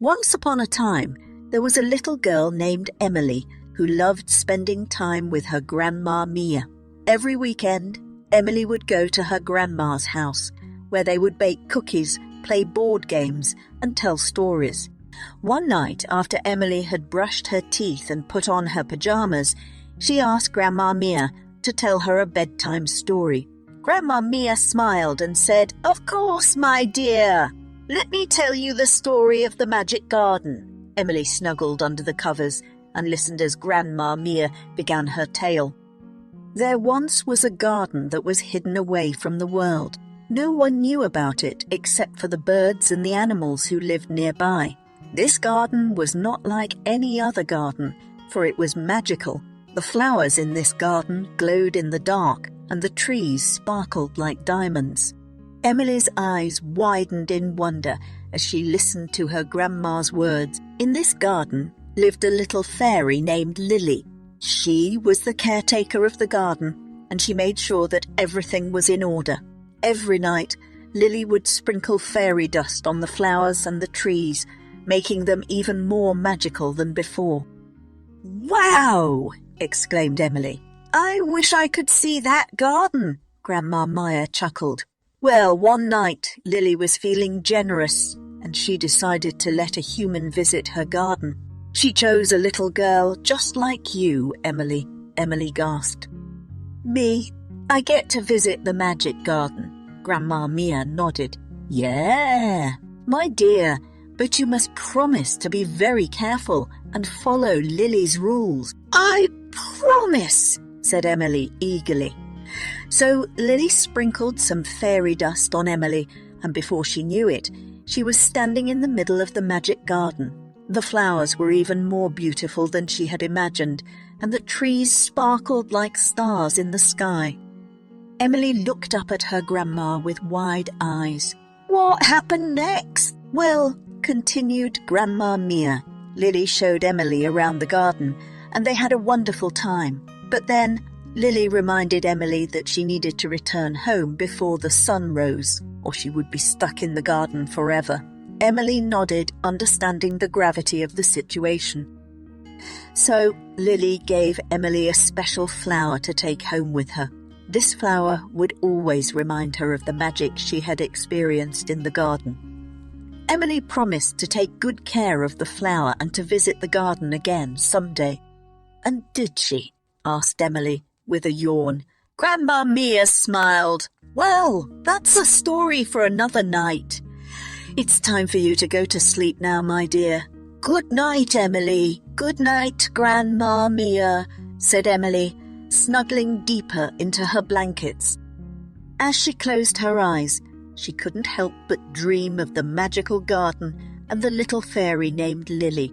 Once upon a time, there was a little girl named Emily who loved spending time with her grandma Mia. Every weekend, Emily would go to her grandma's house, where they would bake cookies, play board games, and tell stories. One night, after Emily had brushed her teeth and put on her pajamas, she asked Grandma Mia to tell her a bedtime story. Grandma Mia smiled and said, "Of course, my dear. Let me tell you the story of the magic garden." Emily snuggled under the covers and listened as Grandma Mia began her tale. There once was a garden that was hidden away from the world. No one knew about it except for the birds and the animals who lived nearby. This garden was not like any other garden, for it was magical. The flowers in this garden glowed in the dark, and the trees sparkled like diamonds. Emily's eyes widened in wonder as she listened to her grandma's words. In this garden lived a little fairy named Lily. She was the caretaker of the garden, and she made sure that everything was in order. Every night, Lily would sprinkle fairy dust on the flowers and the trees, making them even more magical than before. "Wow!" exclaimed Emily. "I wish I could see that garden." Grandma Mia chuckled. Well, one night, Lily was feeling generous, and she decided to let a human visit her garden. "She chose a little girl just like you, Emily," Emily gasped. "Me? I get to visit the magic garden." Grandma Mia nodded. "Yeah, my dear, but you must promise to be very careful and follow Lily's rules." "I promise," said Emily eagerly. So Lily sprinkled some fairy dust on Emily, and before she knew it, she was standing in the middle of the magic garden. The flowers were even more beautiful than she had imagined, and the trees sparkled like stars in the sky. Emily looked up at her grandma with wide eyes. "What happened next?" "Well," continued Grandma Mia, "Lily showed Emily around the garden, and they had a wonderful time. But then Lily reminded Emily that she needed to return home before the sun rose, or she would be stuck in the garden forever." Emily nodded, understanding the gravity of the situation. So Lily gave Emily a special flower to take home with her. This flower would always remind her of the magic she had experienced in the garden. Emily promised to take good care of the flower and to visit the garden again someday. "And did she?" asked Emily, with a yawn. Grandma Mia smiled. "Well, that's a story for another night. It's time for you to go to sleep now, my dear." "Good night, Emily." "Good night, Grandma Mia," said Emily, snuggling deeper into her blankets. As she closed her eyes, she couldn't help but dream of the magical garden and the little fairy named Lily.